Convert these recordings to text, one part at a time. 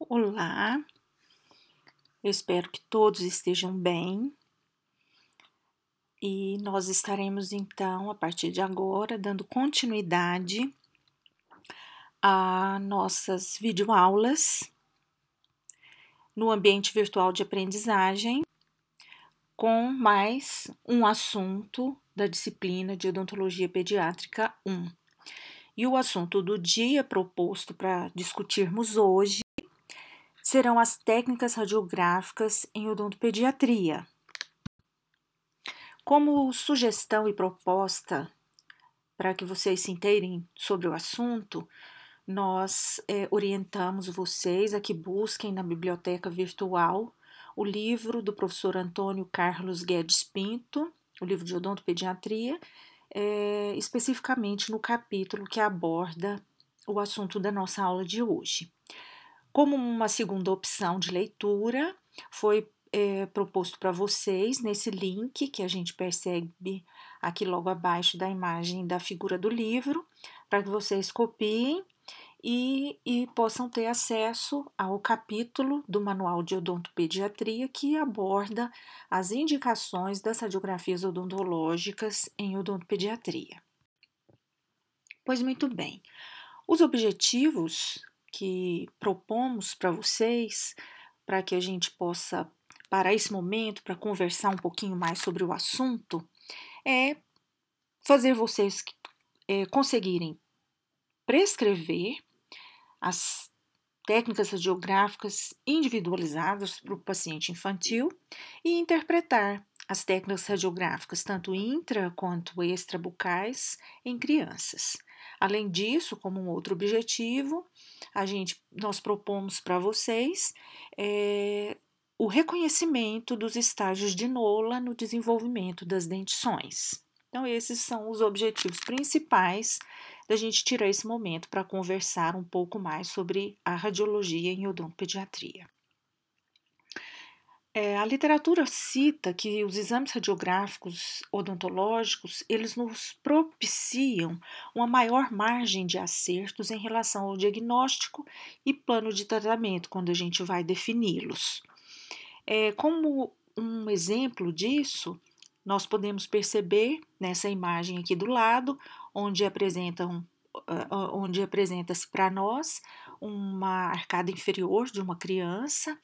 Olá, eu espero que todos estejam bem e nós estaremos então, a partir de agora, dando continuidade a nossas videoaulas no ambiente virtual de aprendizagem, com mais um assunto da disciplina de Odontologia Pediátrica 1. E o assunto do dia proposto para discutirmos hoje serão as técnicas radiográficas em odontopediatria. Como sugestão e proposta para que vocês se inteirem sobre o assunto, nós orientamos vocês a que busquem na biblioteca virtual o livro do professor Antônio Carlos Guedes Pinto, o livro de odontopediatria, especificamente no capítulo que aborda o assunto da nossa aula de hoje. Como uma segunda opção de leitura, foi proposto para vocês nesse link que a gente percebe aqui logo abaixo da imagem da figura do livro, para que vocês copiem e possam ter acesso ao capítulo do Manual de Odontopediatria que aborda as indicações das radiografias odontológicas em odontopediatria. Pois muito bem, os objetivos que propomos para vocês, para que a gente possa parar esse momento para conversar um pouquinho mais sobre o assunto, é fazer vocês conseguirem prescrever as técnicas radiográficas individualizadas para o paciente infantil e interpretar as técnicas radiográficas, tanto intra quanto extrabucais, em crianças. Além disso, como um outro objetivo, nós propomos para vocês o reconhecimento dos estágios de Knolla no desenvolvimento das dentições. Então, esses são os objetivos principais da gente tirar esse momento para conversar um pouco mais sobre a radiologia em odontopediatria. A literatura cita que os exames radiográficos odontológicos, eles nos propiciam uma maior margem de acertos em relação ao diagnóstico e plano de tratamento, quando a gente vai defini-los. Como um exemplo disso, nós podemos perceber nessa imagem aqui do lado, onde apresenta-se para nós uma arcada inferior de uma criança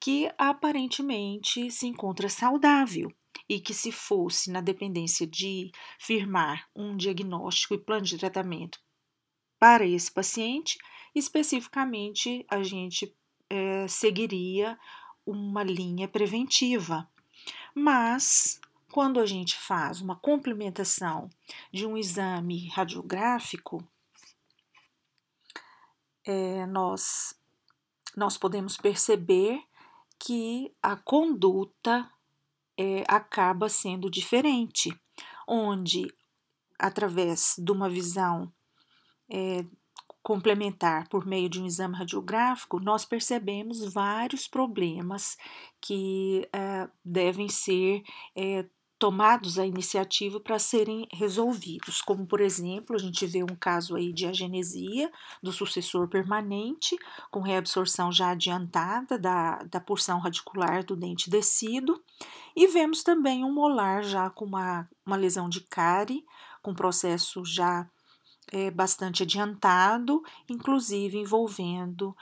que aparentemente se encontra saudável e que, se fosse na dependência de firmar um diagnóstico e plano de tratamento para esse paciente, especificamente a gente seguiria uma linha preventiva. Mas, quando a gente faz uma complementação de um exame radiográfico, nós podemos perceber que a conduta acaba sendo diferente, onde, através de uma visão complementar por meio de um exame radiográfico, nós percebemos vários problemas que devem ser tomados a iniciativa para serem resolvidos, como, por exemplo, a gente vê um caso aí de agenesia do sucessor permanente, com reabsorção já adiantada da porção radicular do dente descido, e vemos também um molar já com uma lesão de cárie, com processo já bastante adiantado, inclusive envolvendo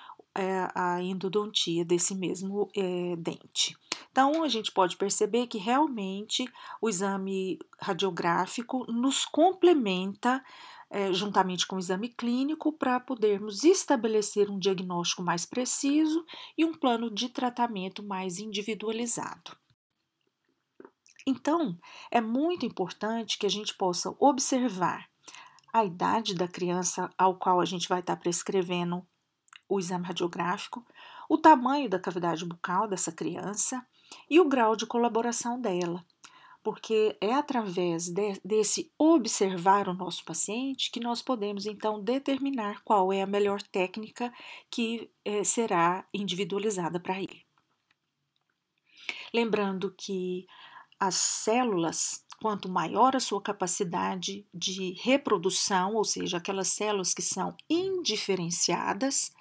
a endodontia desse mesmo dente. Então, a gente pode perceber que realmente o exame radiográfico nos complementa juntamente com o exame clínico para podermos estabelecer um diagnóstico mais preciso e um plano de tratamento mais individualizado. Então, é muito importante que a gente possa observar a idade da criança ao qual a gente vai estar prescrevendo o exame radiográfico, o tamanho da cavidade bucal dessa criança e o grau de colaboração dela, porque é através desse observar o nosso paciente que nós podemos então determinar qual é a melhor técnica que será individualizada para ele. Lembrando que as células, quanto maior a sua capacidade de reprodução, ou seja, aquelas células que são indiferenciadas,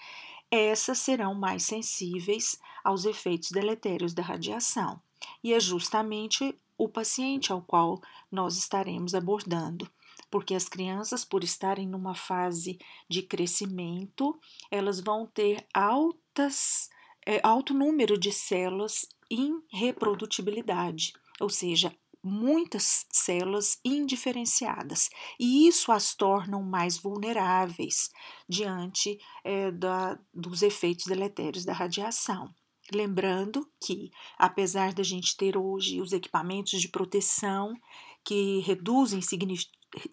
essas serão mais sensíveis aos efeitos deletérios da radiação. E é justamente o paciente ao qual nós estaremos abordando, porque as crianças, por estarem numa fase de crescimento, elas vão ter alto número de células em reprodutibilidade, ou seja, muitas células indiferenciadas, e isso as tornam mais vulneráveis diante dos efeitos deletérios da radiação. Lembrando que, apesar da gente ter hoje os equipamentos de proteção que reduzem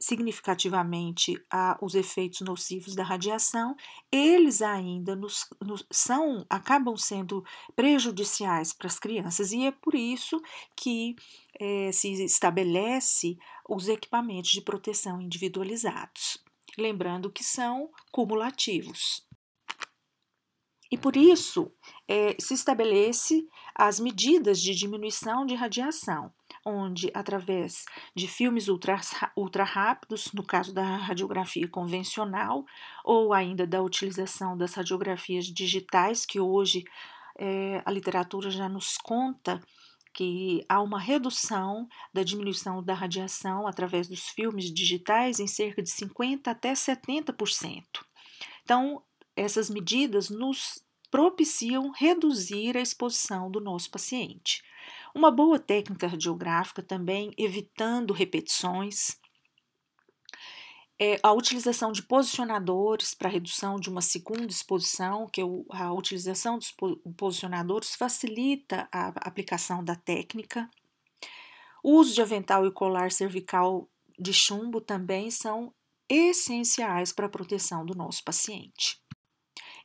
significativamente os efeitos nocivos da radiação, eles ainda acabam sendo prejudiciais para as crianças, e é por isso que se estabelece os equipamentos de proteção individualizados. Lembrando que são cumulativos. E por isso se estabelece as medidas de diminuição de radiação, onde, através de filmes ultra rápidos, no caso da radiografia convencional, ou ainda da utilização das radiografias digitais, que hoje a literatura já nos conta que há uma redução da diminuição da radiação através dos filmes digitais em cerca de 50% até 70%. Então, essas medidas nos propiciam reduzir a exposição do nosso paciente. Uma boa técnica radiográfica também, evitando repetições, a utilização de posicionadores para redução de uma segunda exposição, que a utilização dos posicionadores facilita a aplicação da técnica. O uso de avental e colar cervical de chumbo também são essenciais para a proteção do nosso paciente.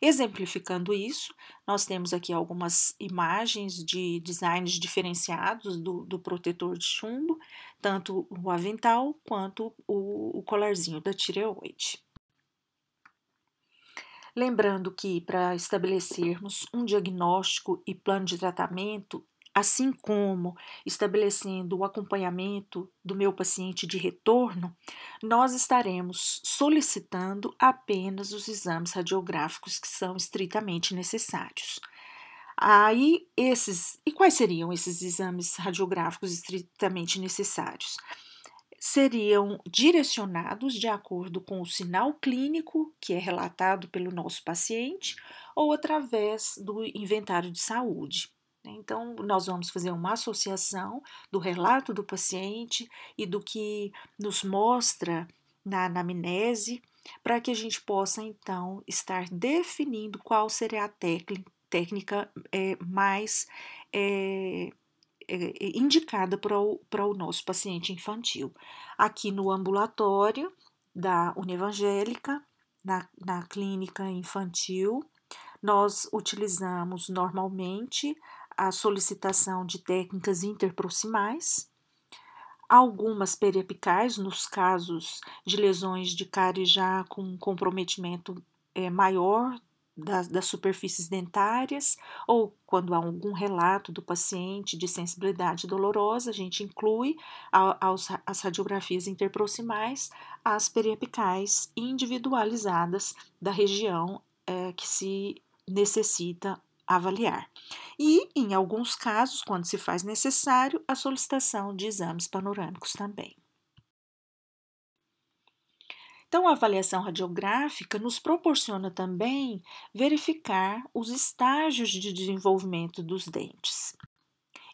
Exemplificando isso, nós temos aqui algumas imagens de designs diferenciados do protetor de chumbo, tanto o avental quanto o colarzinho da tireoide. Lembrando que, para estabelecermos um diagnóstico e plano de tratamento, assim como estabelecendo o acompanhamento do meu paciente de retorno, nós estaremos solicitando apenas os exames radiográficos que são estritamente necessários. E quais seriam esses exames radiográficos estritamente necessários? Seriam direcionados de acordo com o sinal clínico que é relatado pelo nosso paciente ou através do inventário de saúde. Então, nós vamos fazer uma associação do relato do paciente e do que nos mostra na anamnese, para que a gente possa, então, estar definindo qual seria a técnica mais indicada para o nosso paciente infantil. Aqui no ambulatório da Univangélica, na clínica infantil, nós utilizamos normalmente a solicitação de técnicas interproximais, algumas periapicais, nos casos de lesões de cárie já com comprometimento maior das superfícies dentárias, ou quando há algum relato do paciente de sensibilidade dolorosa, a gente inclui as radiografias interproximais as periapicais individualizadas da região que se necessita avaliar. E, em alguns casos, quando se faz necessário, a solicitação de exames panorâmicos também. Então, a avaliação radiográfica nos proporciona também verificar os estágios de desenvolvimento dos dentes.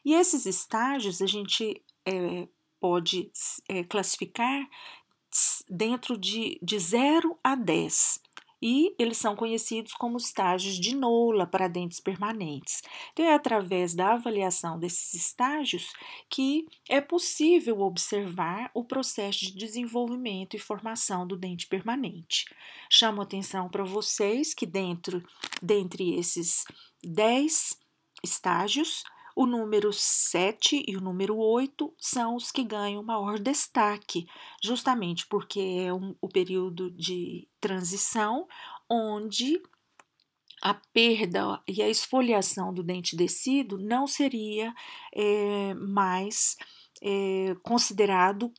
E esses estágios a gente pode classificar dentro de 0 a 10. E eles são conhecidos como estágios de Knolla para dentes permanentes. Então, é através da avaliação desses estágios que é possível observar o processo de desenvolvimento e formação do dente permanente. Chamo atenção para vocês que dentre esses 10 estágios, o número 7 e o número 8 são os que ganham maior destaque, justamente porque é o período de transição onde a perda e a esfoliação do dente descido não seria mais considerado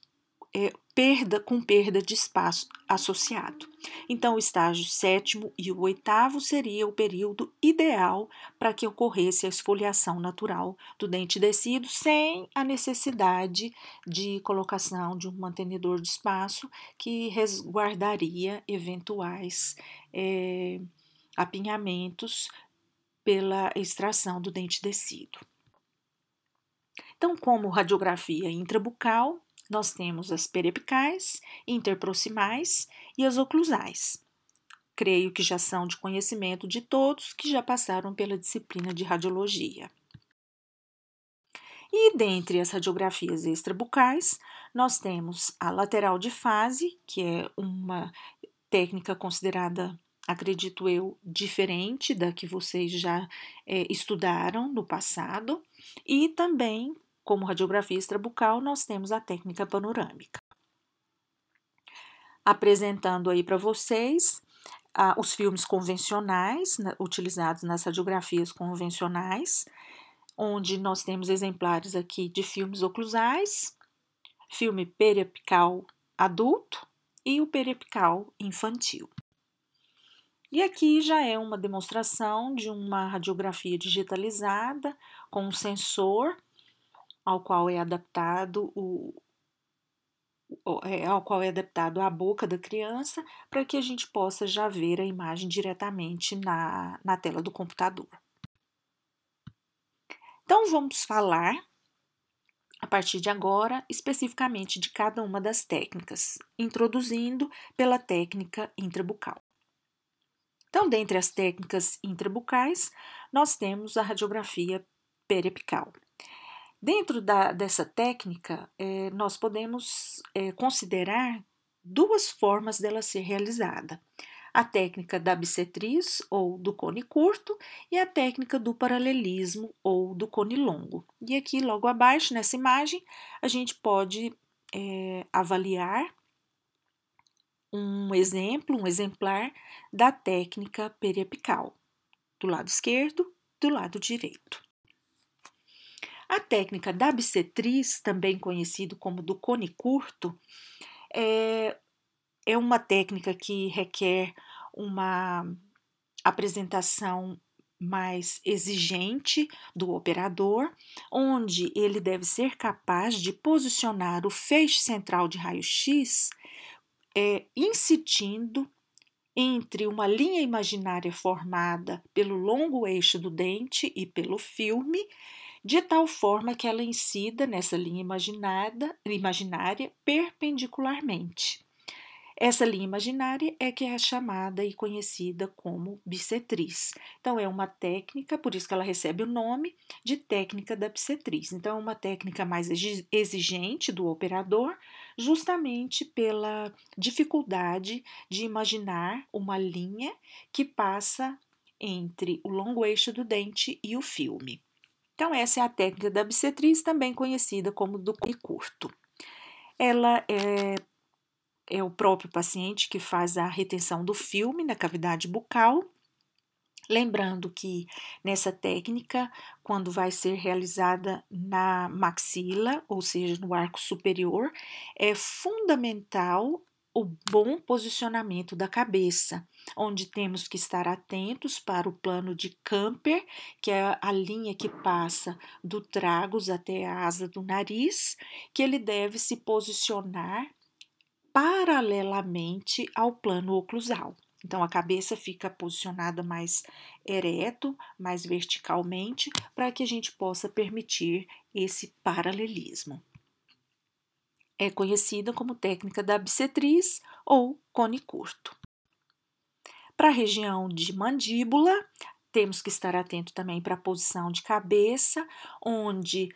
perda de espaço associado. Então, o estágio 7º e o 8º seria o período ideal para que ocorresse a esfoliação natural do dente descido, sem a necessidade de colocação de um mantenedor de espaço que resguardaria eventuais apinhamentos pela extração do dente descido. Então, como radiografia intrabucal, nós temos as periapicais, interproximais e as oclusais. Creio que já são de conhecimento de todos que já passaram pela disciplina de radiologia. E dentre as radiografias extrabucais, nós temos a lateral de fase, que é uma técnica considerada, acredito eu, diferente da que vocês já estudaram no passado, e também, como radiografia extrabucal, nós temos a técnica panorâmica. Apresentando aí para vocês os filmes convencionais, utilizados nas radiografias convencionais, onde nós temos exemplares aqui de filmes oclusais, filme periapical adulto e o periapical infantil. E aqui já é uma demonstração de uma radiografia digitalizada com um sensor ao qual é adaptado a boca da criança, para que a gente possa já ver a imagem diretamente na tela do computador. Então, vamos falar, a partir de agora, especificamente de cada uma das técnicas, introduzindo pela técnica intrabucal. Então, dentre as técnicas intrabucais, nós temos a radiografia periapical. Dentro dessa técnica, nós podemos considerar duas formas dela ser realizada: a técnica da bissetriz ou do cone curto e a técnica do paralelismo ou do cone longo. E aqui, logo abaixo, nessa imagem, a gente pode avaliar um exemplar da técnica periapical, do lado esquerdo, do lado direito. A técnica da bissetriz, também conhecido como do cone curto, é uma técnica que requer uma apresentação mais exigente do operador, onde ele deve ser capaz de posicionar o feixe central de raio-x incidindo entre uma linha imaginária formada pelo longo eixo do dente e pelo filme, de tal forma que ela incida nessa linha imaginária perpendicularmente. Essa linha imaginária é que é chamada e conhecida como bissetriz. Então, é uma técnica, por isso que ela recebe o nome de técnica da bissetriz. Então, é uma técnica mais exigente do operador, justamente pela dificuldade de imaginar uma linha que passa entre o longo eixo do dente e o filme. Então, essa é a técnica da bissetriz, também conhecida como do cone curto. Ela é o próprio paciente que faz a retenção do filme na cavidade bucal. Lembrando que nessa técnica, quando vai ser realizada na maxila, ou seja, no arco superior, é fundamental o bom posicionamento da cabeça, onde temos que estar atentos para o plano de Camper, que é a linha que passa do tragus até a asa do nariz, que ele deve se posicionar paralelamente ao plano oclusal. Então, a cabeça fica posicionada mais ereto, mais verticalmente, para que a gente possa permitir esse paralelismo. É conhecida como técnica da bissetriz ou cone curto. Para a região de mandíbula, temos que estar atento também para a posição de cabeça, onde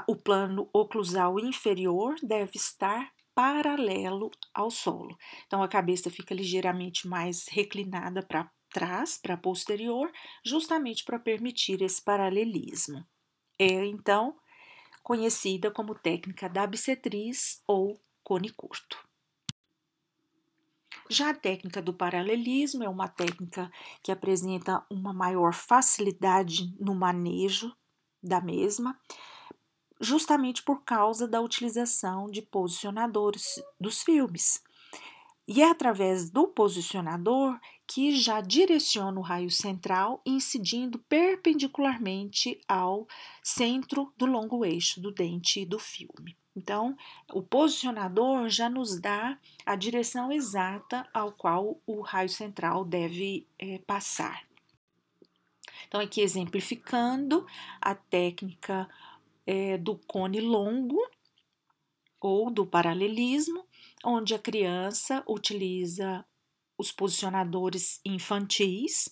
o plano oclusal inferior deve estar paralelo ao solo. Então, a cabeça fica ligeiramente mais reclinada para trás, para posterior, justamente para permitir esse paralelismo. É, então, conhecida como técnica da bissetriz ou cone curto. Já a técnica do paralelismo é uma técnica que apresenta uma maior facilidade no manejo da mesma, justamente por causa da utilização de posicionadores dos filmes. E é através do posicionador que já direciona o raio central, incidindo perpendicularmente ao centro do longo eixo do dente do filme. Então, o posicionador já nos dá a direção exata ao qual o raio central deve passar. Então, aqui exemplificando a técnica do cone longo ou do paralelismo, onde a criança utiliza os posicionadores infantis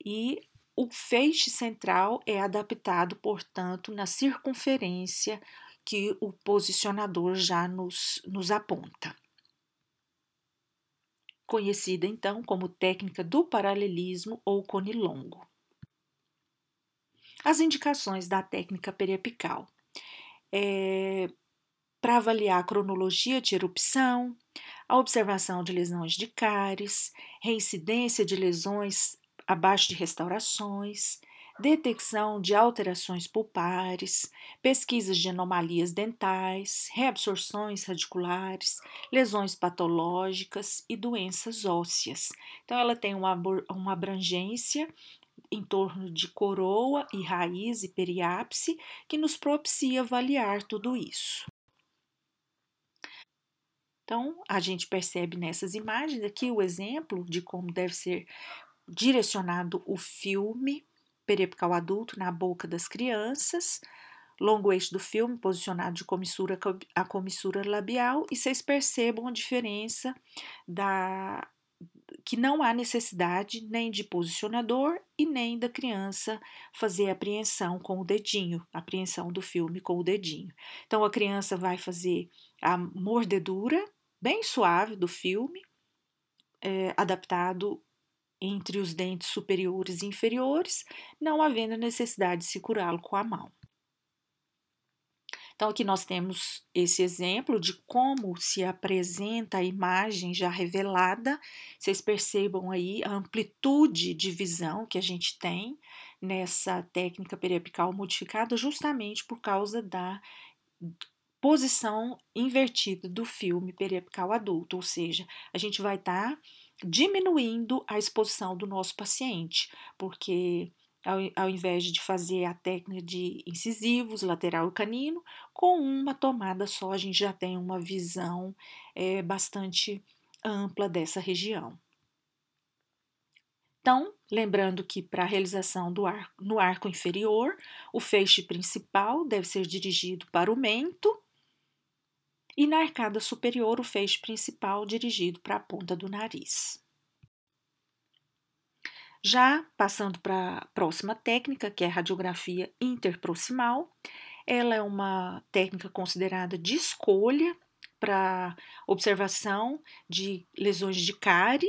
e o feixe central é adaptado, portanto, na circunferência que o posicionador já nos aponta. Conhecida então como técnica do paralelismo ou cone longo. As indicações da técnica periapical. Para avaliar a cronologia de erupção, a observação de lesões de cáries, reincidência de lesões abaixo de restaurações, detecção de alterações pulpares, pesquisas de anomalias dentais, reabsorções radiculares, lesões patológicas e doenças ósseas. Então, ela tem uma abrangência em torno de coroa e raiz e periápice que nos propicia avaliar tudo isso. Então, a gente percebe nessas imagens aqui o exemplo de como deve ser direcionado o filme periapical adulto na boca das crianças, longo eixo do filme posicionado de comissura a comissura labial, e vocês percebam a diferença que não há necessidade nem de posicionador e nem da criança fazer apreensão com o dedinho, apreensão do filme com o dedinho. Então, a criança vai fazer a mordedura bem suave do filme, adaptado entre os dentes superiores e inferiores, não havendo necessidade de segurá-lo com a mão. Então, aqui nós temos esse exemplo de como se apresenta a imagem já revelada. Vocês percebam aí a amplitude de visão que a gente tem nessa técnica periapical modificada, justamente por causa da posição invertida do filme periapical adulto, ou seja, a gente vai estar diminuindo a exposição do nosso paciente, porque ao invés de fazer a técnica de incisivos, lateral e canino, com uma tomada só a gente já tem uma visão bastante ampla dessa região. Então, lembrando que para a realização no arco inferior, o feixe principal deve ser dirigido para o mento, e na arcada superior o feixe principal dirigido para a ponta do nariz. Já passando para a próxima técnica, que é a radiografia interproximal, ela é uma técnica considerada de escolha para observação de lesões de cárie,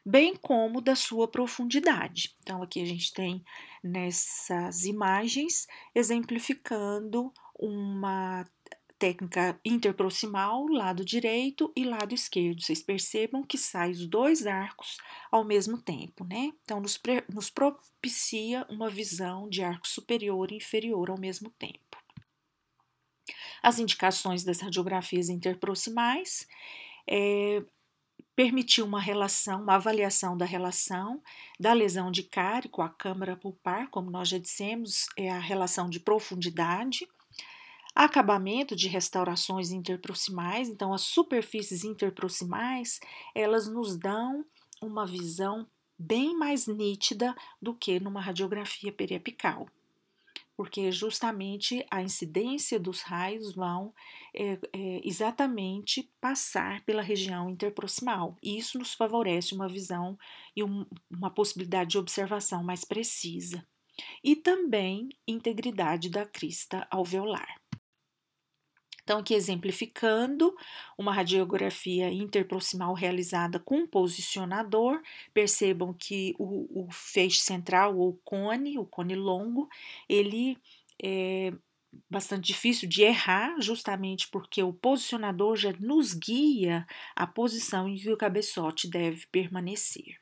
bem como da sua profundidade. Então, aqui a gente tem nessas imagens exemplificando uma técnica interproximal, lado direito e lado esquerdo. Vocês percebam que saem os dois arcos ao mesmo tempo, né? Então, nos propicia uma visão de arco superior e inferior ao mesmo tempo. As indicações das radiografias interproximais permitiu uma avaliação da relação da lesão de cárie com a câmara pulpar, como nós já dissemos, é a relação de profundidade, acabamento de restaurações interproximais. Então, as superfícies interproximais, elas nos dão uma visão bem mais nítida do que numa radiografia periapical, porque justamente a incidência dos raios vão exatamente passar pela região interproximal, e isso nos favorece uma visão e uma possibilidade de observação mais precisa, e também integridade da crista alveolar. Então, aqui exemplificando uma radiografia interproximal realizada com posicionador, percebam que o feixe central, ou o cone longo, ele é bastante difícil de errar, justamente porque o posicionador já nos guia a posição em que o cabeçote deve permanecer.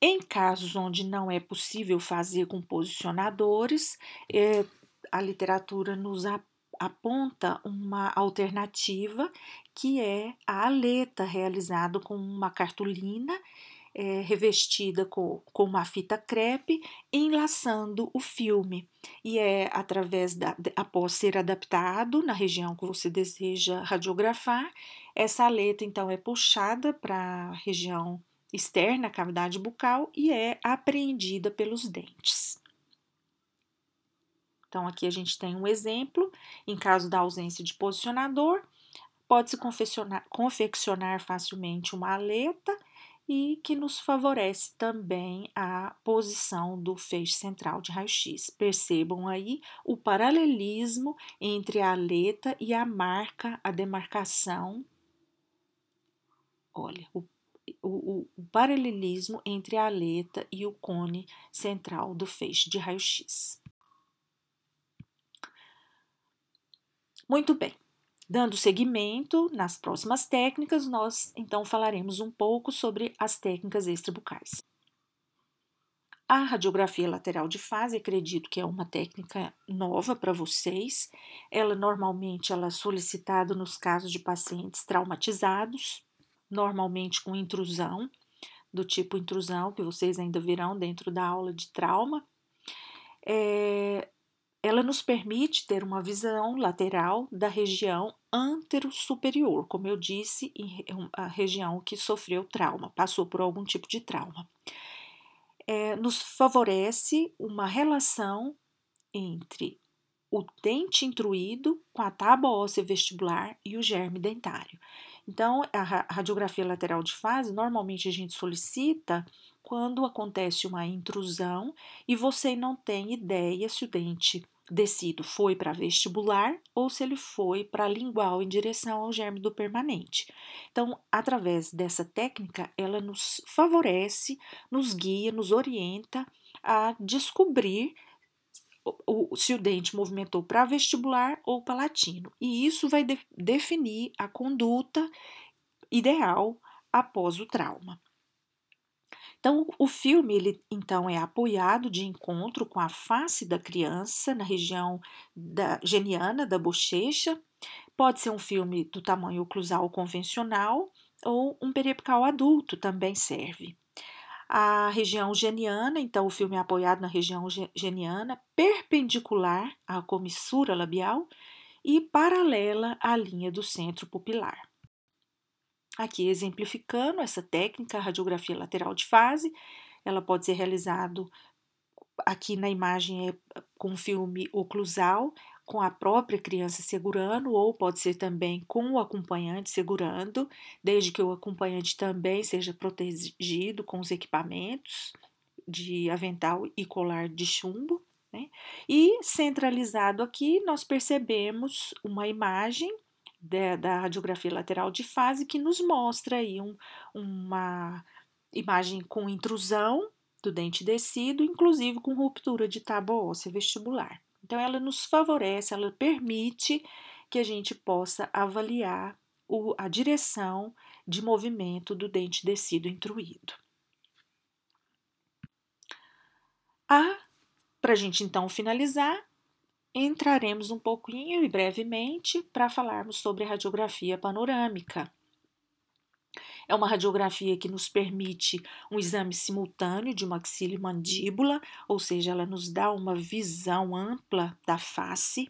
Em casos onde não é possível fazer com posicionadores, a literatura nos aponta uma alternativa que é a aleta realizada com uma cartolina revestida com uma fita crepe, enlaçando o filme. E é através após ser adaptado na região que você deseja radiografar, essa aleta então é puxada para a região externa, a cavidade bucal, e é apreendida pelos dentes. Então, aqui a gente tem um exemplo, em caso da ausência de posicionador, pode-se confeccionar facilmente uma aleta e que nos favorece também a posição do feixe central de raio-x. Percebam aí o paralelismo entre a aleta e a marca, a demarcação. Olha, o paralelismo entre a aleta e o cone central do feixe de raio-x. Muito bem. Dando seguimento nas próximas técnicas, nós então falaremos um pouco sobre as técnicas extrabucais. A radiografia lateral de fase, acredito que é uma técnica nova para vocês. Normalmente ela é solicitada nos casos de pacientes traumatizados, normalmente com intrusão, do tipo intrusão que vocês ainda verão dentro da aula de trauma. Ela nos permite ter uma visão lateral da região antero-superior, como eu disse, a região que sofreu trauma, passou por algum tipo de trauma. Nos favorece uma relação entre o dente intruído com a tábua óssea vestibular e o germe dentário. Então, a radiografia lateral de fase, normalmente a gente solicita quando acontece uma intrusão e você não tem ideia se o dente descido foi para vestibular ou se ele foi para lingual em direção ao germe do permanente. Então, através dessa técnica, ela nos favorece, nos guia, nos orienta a descobrir se o dente movimentou para vestibular ou palatino. E isso vai definir a conduta ideal após o trauma. Então, o filme ele então é apoiado de encontro com a face da criança na região geniana da bochecha. Pode ser um filme do tamanho oclusal convencional ou um periapical adulto também serve. A região geniana, então o filme é apoiado na região geniana, perpendicular à comissura labial e paralela à linha do centro pupilar. Aqui exemplificando essa técnica, a radiografia lateral de fase, ela pode ser realizada aqui na imagem com filme oclusal, com a própria criança segurando, ou pode ser também com o acompanhante segurando, desde que o acompanhante também seja protegido com os equipamentos de avental e colar de chumbo. Né? E centralizado aqui, nós percebemos uma imagem da radiografia lateral de fase que nos mostra aí uma imagem com intrusão do dente descido, inclusive com ruptura de tábua óssea vestibular. Então, ela nos favorece, ela permite que a gente possa avaliar a direção de movimento do dente descido intruído. Para a gente então finalizar, entraremos um pouquinho e brevemente para falarmos sobre a radiografia panorâmica. É uma radiografia que nos permite um exame simultâneo de maxila e mandíbula, ou seja, ela nos dá uma visão ampla da face,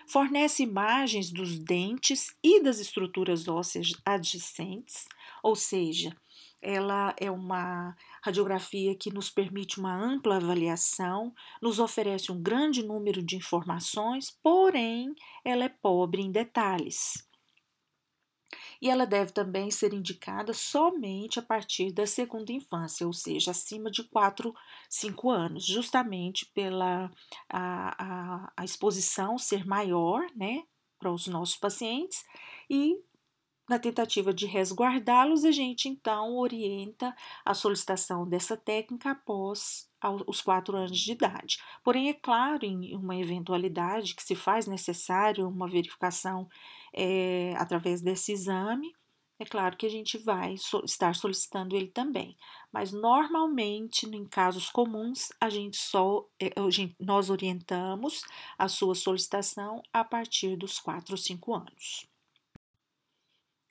fornece imagens dos dentes e das estruturas ósseas adjacentes, ou seja, ela é uma radiografia que nos permite uma ampla avaliação, nos oferece um grande número de informações, porém, ela é pobre em detalhes. E ela deve também ser indicada somente a partir da segunda infância, ou seja, acima de 4, 5 anos, justamente pela a exposição ser maior, né, para os nossos pacientes e na tentativa de resguardá-los, a gente então orienta a solicitação dessa técnica após os 4 anos de idade. Porém, é claro, em uma eventualidade que se faz necessário uma verificação através desse exame, é claro que a gente vai estar solicitando ele também, mas normalmente, em casos comuns, a gente só, nós orientamos a sua solicitação a partir dos 4 ou 5 anos.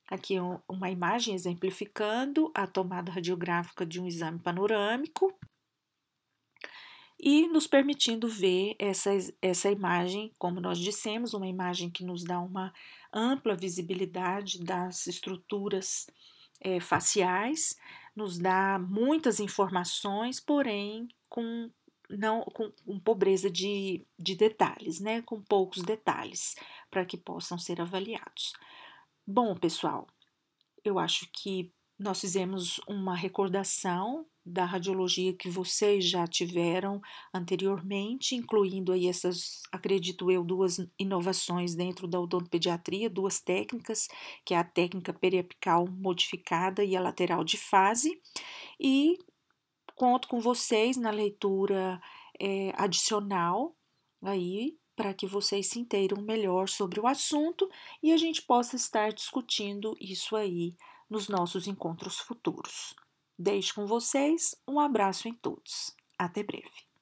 Aqui uma imagem exemplificando a tomada radiográfica de um exame panorâmico e nos permitindo ver essa imagem, como nós dissemos, uma imagem que nos dá uma ampla visibilidade das estruturas faciais, nos dá muitas informações, porém com não com pobreza de detalhes, né? Com poucos detalhes para que possam ser avaliados. Bom, pessoal, eu acho que nós fizemos uma recordação da radiologia que vocês já tiveram anteriormente, incluindo aí essas, acredito eu, duas inovações dentro da odontopediatria, duas técnicas, que é a técnica periapical modificada e a lateral de fase, e conto com vocês na leitura adicional aí para que vocês se inteiram melhor sobre o assunto e a gente possa estar discutindo isso aí nos nossos encontros futuros. Deixo com vocês um abraço em todos. Até breve.